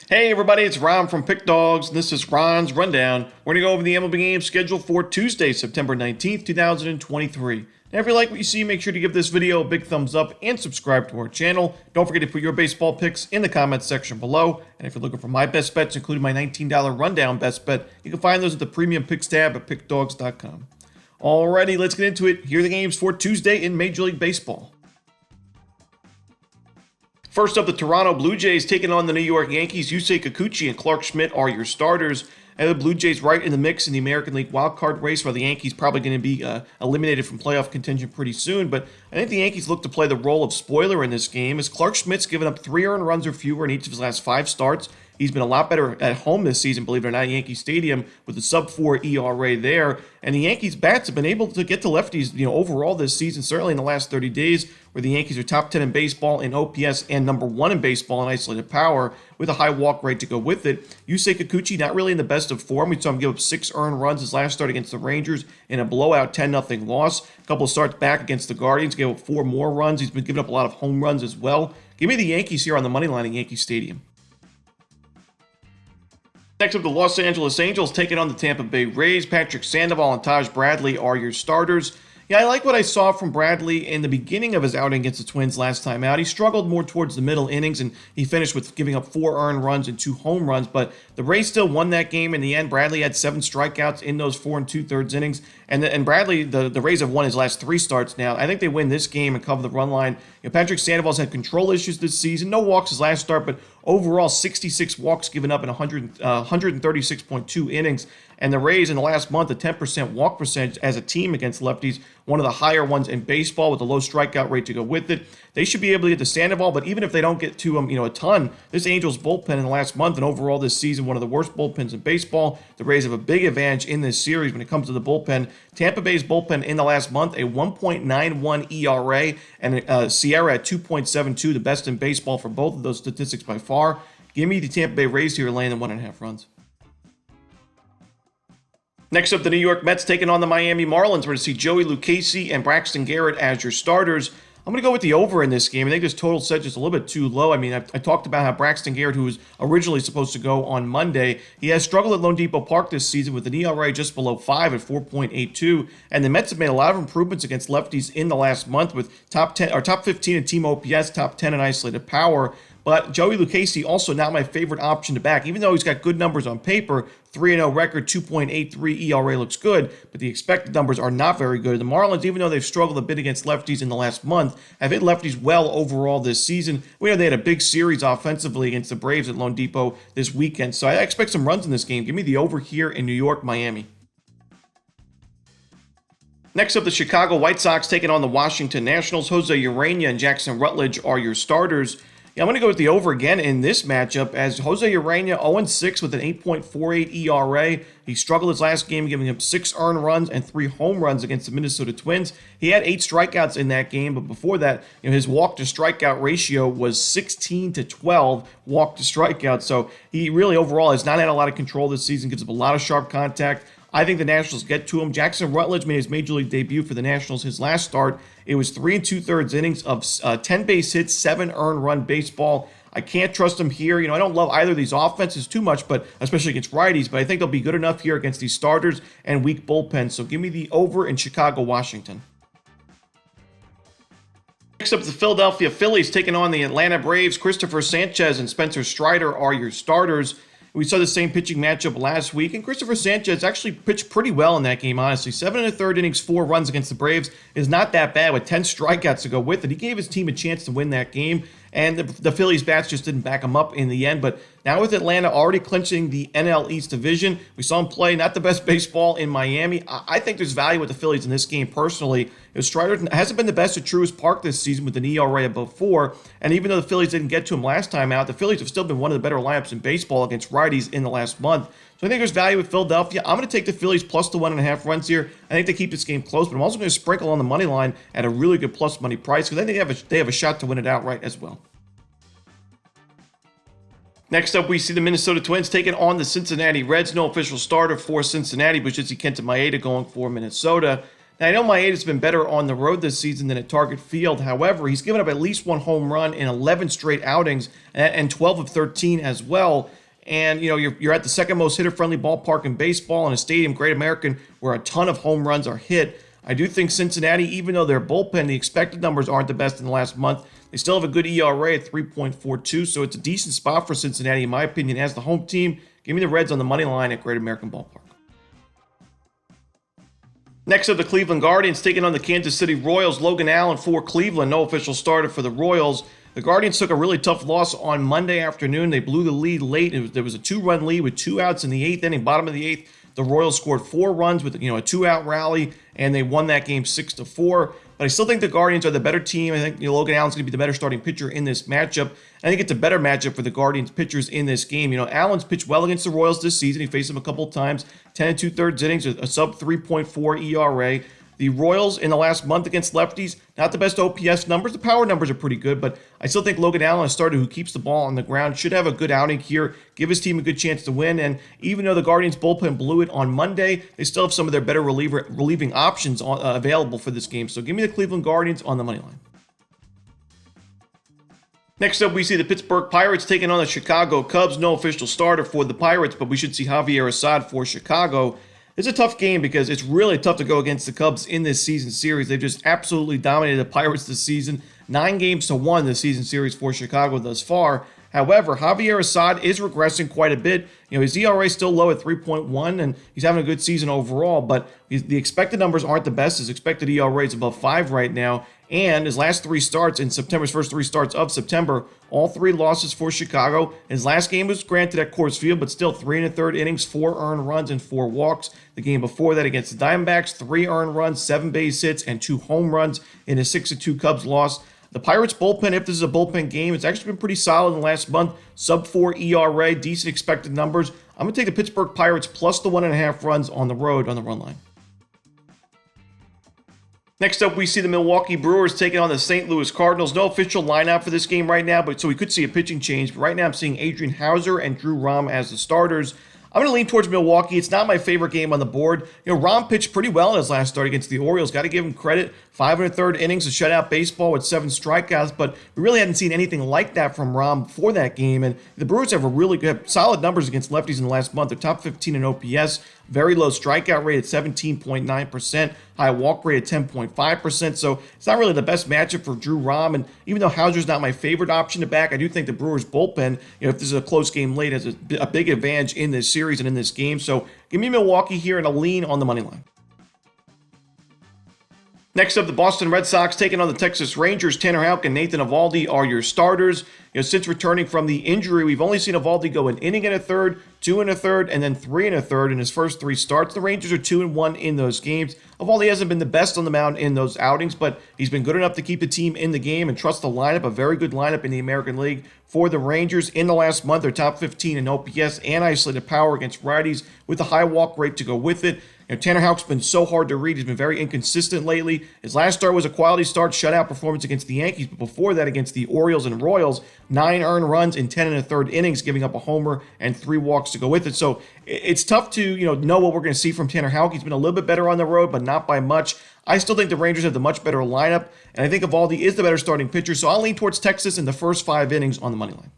Hey everybody, it's Ron from Pick Dawgz, and this is Ron's Rundown. We're going to go over the MLB game scheduled for Tuesday, September 19th, 2023. Now, if you like what you see, make sure to give this video a big thumbs up and subscribe to our channel. Don't forget to put your baseball picks in the comments section below. And if you're looking for my best bets, including my $19 rundown best bet, you can find those at the premium picks tab at pickdawgz.com. Alrighty, let's get into it. Here are the games for Tuesday in Major League Baseball. First up, the Toronto Blue Jays taking on the New York Yankees. Yusei Kikuchi and Clark Schmidt are your starters. And the Blue Jays right in the mix in the American League wildcard race, while the Yankees probably going to be eliminated from playoff contention pretty soon. But I think the Yankees look to play the role of spoiler in this game, as Clark Schmidt's given up 3 earned runs or fewer in each of his last 5 starts. He's been a lot better at home this season, believe it or not, at Yankee Stadium with a sub-4 ERA there. And the Yankees' bats have been able to get to lefties, overall this season, certainly in the last 30 days, where the Yankees are top 10 in baseball in OPS and number 1 in baseball in isolated power, with a high walk rate to go with it. Yusei Kikuchi not really in the best of form. We saw him give up 6 earned runs his last start against the Rangers in a blowout 10-0 loss. A couple of starts back against the Guardians, gave up 4 more runs. He's been giving up a lot of home runs as well. Give me the Yankees here on the money line at Yankee Stadium. Next up, the Los Angeles Angels taking on the Tampa Bay Rays. Patrick Sandoval and Taj Bradley are your starters. Yeah, I like what I saw from Bradley in the beginning of his outing against the Twins last time out. He struggled more towards the middle innings, and he finished with giving up 4 earned runs and 2 home runs. But the Rays still won that game in the end. Bradley had 7 strikeouts in those 4 2/3 innings. And Bradley, the Rays have won his last 3 starts now. I think they win this game and cover the run line. Patrick Sandoval's had control issues this season. No walks his last start, but overall 66 walks given up in 136.2 innings. And the Rays in the last month, a 10% walk percentage as a team against lefties, one of the higher ones in baseball with a low strikeout rate to go with it. They should be able to get to Sandoval, but even if they don't get to him, a ton, this Angels bullpen in the last month and overall this season, one of the worst bullpens in baseball. The Rays have a big advantage in this series when it comes to the bullpen. Tampa Bay's bullpen in the last month, a 1.91 ERA and Sierra at 2.72, the best in baseball for both of those statistics by far. Give me the Tampa Bay Rays here laying the 1.5 runs. Next up, the New York Mets taking on the Miami Marlins. We're going to see Joey Lucchesi and Braxton Garrett as your starters. I'm going to go with the over in this game. I think this total set just a little bit too low. I mean, I talked about how Braxton Garrett, who was originally supposed to go on Monday, he has struggled at Lone Depot Park this season with an ERA just below 5 at 4.82. And the Mets have made a lot of improvements against lefties in the last month with top 15 in team OPS, top 10 in isolated power. But Joey Lucchesi also not my favorite option to back. Even though he's got good numbers on paper, 3-0 record, 2.83 ERA looks good, but the expected numbers are not very good. The Marlins, even though they've struggled a bit against lefties in the last month, have hit lefties well overall this season. We know they had a big series offensively against the Braves at Lone Depot this weekend, so I expect some runs in this game. Give me the over here in New York, Miami. Next up, the Chicago White Sox taking on the Washington Nationals. Jose Urena and Jackson Rutledge are your starters. Yeah, I'm going to go with the over again in this matchup, as Jose Urena 0-6 with an 8.48 ERA. He struggled his last game, giving him 6 earned runs and 3 home runs against the Minnesota Twins. He had 8 strikeouts in that game, but before that, his walk-to-strikeout ratio was 16-12 walk-to-strikeout. So he really overall has not had a lot of control this season, gives up a lot of sharp contact. I think the Nationals get to him. Jackson Rutledge made his Major League debut for the Nationals his last start. It was 3 2/3 innings of 10 base hits, 7 earned run baseball. I can't trust him here. I don't love either of these offenses too much, but especially against righties, but I think they'll be good enough here against these starters and weak bullpens. So give me the over in Chicago, Washington. Next up, the Philadelphia Phillies taking on the Atlanta Braves. Christopher Sanchez and Spencer Strider are your starters. We saw the same pitching matchup last week, and Christopher Sanchez actually pitched pretty well in that game, honestly. 7 1/3 innings, 4 runs against the Braves is not that bad with 10 strikeouts to go with it. He gave his team a chance to win that game, and the Phillies bats just didn't back him up in the end. But now with Atlanta already clinching the NL East division, we saw him play not the best baseball in Miami. I think there's value with the Phillies in this game personally. Strider hasn't been the best at Truist Park this season with an ERA above 4, and even though the Phillies didn't get to him last time out, the Phillies have still been one of the better lineups in baseball against righties in the last month. So I think there's value with Philadelphia. I'm going to take the Phillies plus the 1.5 runs here. I think they keep this game close, but I'm also going to sprinkle on the money line at a really good plus money price because I think they have a shot to win it outright as well. Next up, we see the Minnesota Twins taking on the Cincinnati Reds. No official starter for Cincinnati, but Shinji Kenta Maeda going for Minnesota. Now, I know Maeda's been better on the road this season than at Target Field. However, he's given up at least one home run in 11 straight outings and 12 of 13 as well. And, you're at the second most hitter-friendly ballpark in baseball in a stadium, Great American, where a ton of home runs are hit. I do think Cincinnati, even though their bullpen, the expected numbers aren't the best in the last month, they still have a good ERA at 3.42, so it's a decent spot for Cincinnati, in my opinion, as the home team. Give me the Reds on the money line at Great American Ballpark. Next up, the Cleveland Guardians taking on the Kansas City Royals. Logan Allen for Cleveland, no official starter for the Royals. The Guardians took a really tough loss on Monday afternoon. They blew the lead late. There was a 2-run lead with 2 outs in the 8th inning, bottom of the 8th. The Royals scored 4 runs with a 2-out rally, and they won that game 6-4. But I still think the Guardians are the better team. I think Logan Allen's going to be the better starting pitcher in this matchup. I think it's a better matchup for the Guardians pitchers in this game. Allen's pitched well against the Royals this season. He faced them a couple of times, 10 2/3 innings, a sub 3.4 ERA. The Royals in the last month against lefties, not the best OPS numbers. The power numbers are pretty good, but I still think Logan Allen, a starter who keeps the ball on the ground, should have a good outing here, give his team a good chance to win. And even though the Guardians bullpen blew it on Monday, they still have some of their better relieving options available for this game. So give me the Cleveland Guardians on the money line. Next up, we see the Pittsburgh Pirates taking on the Chicago Cubs. No official starter for the Pirates, but we should see Javier Assad for Chicago. It's a tough game because it's really tough to go against the Cubs in this season series. They've just absolutely dominated the Pirates this season. 9-1 this season series for Chicago thus far. However, Javier Assad is regressing quite a bit. His ERA is still low at 3.1, and he's having a good season overall, but the expected numbers aren't the best. His expected ERA is above 5 right now, and his last 3 starts in September's first 3 starts of September, all 3 losses for Chicago. His last game was granted at Coors Field, but still 3 1/3 innings, 4 earned runs, and 4 walks. The game before that against the Diamondbacks, 3 earned runs, 7 base hits, and 2 home runs in a 6-2 Cubs loss. The Pirates bullpen, if this is a bullpen game, it's actually been pretty solid in the last month. Sub 4 ERA, decent expected numbers. I'm going to take the Pittsburgh Pirates plus the 1.5 runs on the road on the run line. Next up, we see the Milwaukee Brewers taking on the St. Louis Cardinals. No official lineup for this game right now, but so we could see a pitching change. But right now, I'm seeing Adrian Hauser and Drew Rom as the starters. I'm going to lean towards Milwaukee. It's not my favorite game on the board. Rom pitched pretty well in his last start against the Orioles. Got to give him credit. 5 1/3 innings of shutout baseball with 7 strikeouts, but we really hadn't seen anything like that from Rom before that game. And the Brewers have really good, solid numbers against lefties in the last month. They're top 15 in OPS. Very low strikeout rate at 17.9%, high walk rate at 10.5%. So it's not really the best matchup for Drew Rom. And even though Hauser's not my favorite option to back, I do think the Brewers bullpen, if this is a close game late, has a big advantage in this series and in this game. So give me Milwaukee here and a lean on the money line. Next up, the Boston Red Sox taking on the Texas Rangers. Tanner Houck and Nathan Eovaldi are your starters. Since returning from the injury, we've only seen Eovaldi go an inning and a third, 2 1/3, and then 3 1/3 in his first 3 starts. The Rangers are 2-1 in those games. Eovaldi hasn't been the best on the mound in those outings, but he's been good enough to keep the team in the game and trust the lineup. A very good lineup in the American League for the Rangers. In the last month, they're top 15 in OPS and isolated power against righties with a high walk rate to go with it. Tanner Houck's been so hard to read. He's been very inconsistent lately. His last start was a quality start, shutout performance against the Yankees, but before that against the Orioles and Royals, 9 earned runs in 10 1/3 innings, giving up a homer and 3 walks to go with it. So it's tough to know what we're going to see from Tanner Houck. He's been a little bit better on the road, but not by much. I still think the Rangers have the much better lineup, and I think Eovaldi is the better starting pitcher, so I'll lean towards Texas in the first 5 innings on the money line.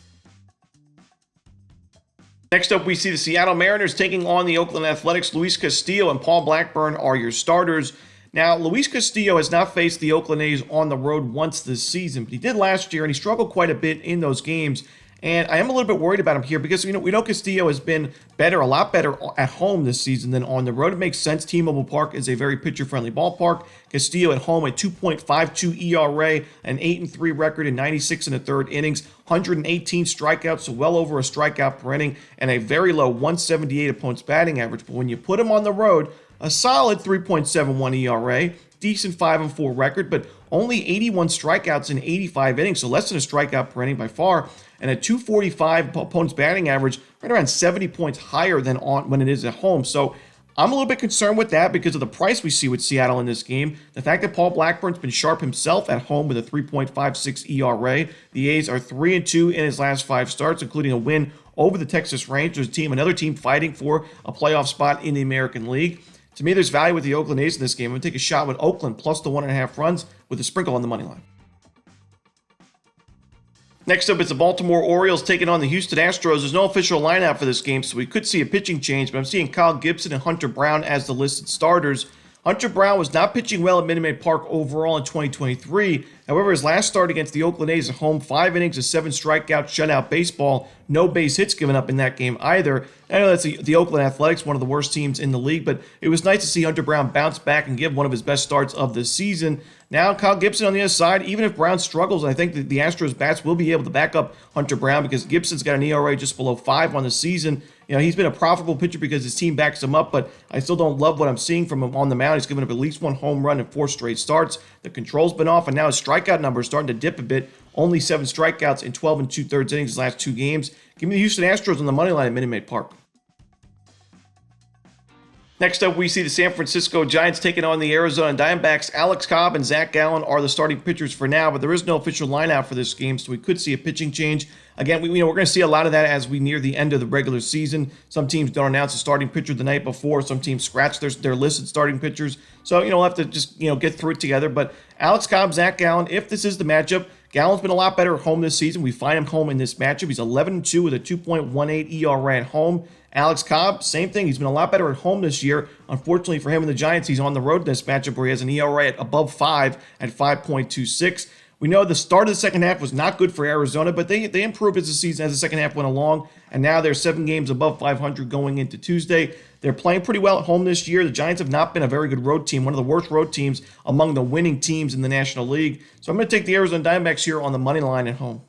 Next up, we see the Seattle Mariners taking on the Oakland Athletics. Luis Castillo and Paul Blackburn are your starters. Now, Luis Castillo has not faced the Oakland A's on the road once this season, but he did last year, and he struggled quite a bit in those games. And I am a little bit worried about him here because we know Castillo has been better, a lot better at home this season than on the road. It makes sense. T-Mobile Park is a very pitcher-friendly ballpark. Castillo at home, a 2.52 ERA, an 8-3 record in 96 1/3 innings, 118 strikeouts, so well over a strikeout per inning, and a very low 178 opponent's batting average. But when you put him on the road, a solid 3.71 ERA, decent 5-4 record, but only 81 strikeouts in 85 innings, so less than a strikeout per inning by far, and a 245 opponent's batting average, right around 70 points higher than when it is at home. So I'm a little bit concerned with that because of the price we see with Seattle in this game. The fact that Paul Blackburn's been sharp himself at home with a 3.56 ERA. The A's are 3-2 in his last 5 starts, including a win over the Texas Rangers team, another team fighting for a playoff spot in the American League. To me, there's value with the Oakland A's in this game. I'm going to take a shot with Oakland plus the 1.5 runs with a sprinkle on the money line. Next up, it's the Baltimore Orioles taking on the Houston Astros. There's no official lineup for this game, so we could see a pitching change, but I'm seeing Kyle Gibson and Hunter Brown as the listed starters. Hunter Brown was not pitching well at Minute Maid Park overall in 2023. However, his last start against the Oakland A's at home, 5 innings of 7 strikeouts, shutout baseball, no base hits given up in that game either. I know that's the Oakland Athletics, one of the worst teams in the league, but it was nice to see Hunter Brown bounce back and give one of his best starts of the season. Now, Kyle Gibson on the other side, even if Brown struggles, I think that the Astros bats will be able to back up Hunter Brown because Gibson's got an ERA just below 5 on the season. You know, he's been a profitable pitcher because his team backs him up, but I still don't love what I'm seeing from him on the mound. He's given up at least 1 home run in 4 straight starts. The control's been off, and now his strikeout number is starting to dip a bit. Only 7 strikeouts in 12 2/3 innings his last 2 games. Give me the Houston Astros on the money line at Minute Maid Park. Next up, we see the San Francisco Giants taking on the Arizona Diamondbacks. Alex Cobb and Zach Gallen are the starting pitchers for now, but there is no official lineup for this game, so we could see a pitching change. Again, we're going to see a lot of that as we near the end of the regular season. Some teams don't announce a starting pitcher the night before. Some teams scratch their listed starting pitchers. So, we'll have to just, get through it together. But Alex Cobb, Zach Gallen, if this is the matchup, Gallen's been a lot better at home this season. We find him home in this matchup. He's 11-2 with a 2.18 ERA at home. Alex Cobb, same thing. He's been a lot better at home this year. Unfortunately for him and the Giants, he's on the road in this matchup where he has an ERA at above 5 at 5.26. We know the start of the second half was not good for Arizona, but they improved as the second half went along, and now they're 7 games above 500 going into Tuesday. They're playing pretty well at home this year. The Giants have not been a very good road team, one of the worst road teams among the winning teams in the National League. So I'm going to take the Arizona Diamondbacks here on the money line at home.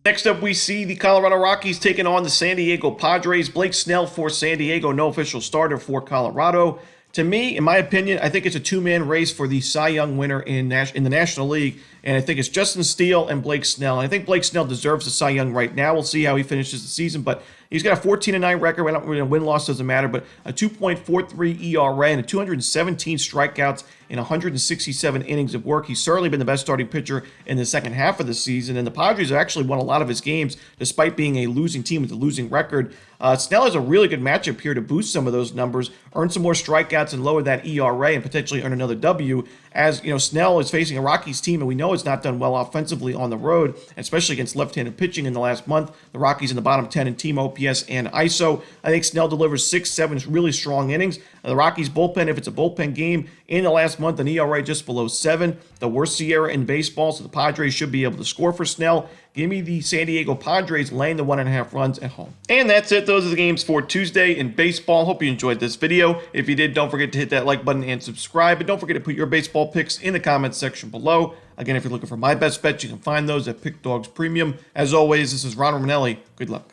Next up, we see the Colorado Rockies taking on the San Diego Padres. Blake Snell for San Diego, no official starter for Colorado. To me, in my opinion, I think it's a 2-man race for the Cy Young winner in the National League, and I think it's Justin Steele and Blake Snell. And I think Blake Snell deserves the Cy Young right now. We'll see how he finishes the season, but he's got a 14-9 record. Win-loss doesn't matter, but a 2.43 ERA and a 217 strikeouts in 167 innings of work. He's certainly been the best starting pitcher in the second half of the season, and the Padres have actually won a lot of his games despite being a losing team with a losing record. Snell has a really good matchup here to boost some of those numbers, earn some more strikeouts, and lower that ERA, and potentially earn another W. As Snell is facing a Rockies team, and we know it's not done well offensively on the road, especially against left-handed pitching in the last month. The Rockies in the bottom 10 in team OPS and ISO. I think Snell delivers 6-7 really strong innings. The Rockies bullpen, if it's a bullpen game, in the last month, an ERA just below 7, the worst Sierra in baseball, so the Padres should be able to score for Snell. Give me the San Diego Padres laying the 1.5 runs at home. And that's it. Those are the games for Tuesday in baseball. Hope you enjoyed this video. If you did, don't forget to hit that like button and subscribe. And don't forget to put your baseball picks in the comments section below. Again, if you're looking for my best bets, you can find those at Pick Dawgz Premium. As always, this is Ron Romanelli. Good luck.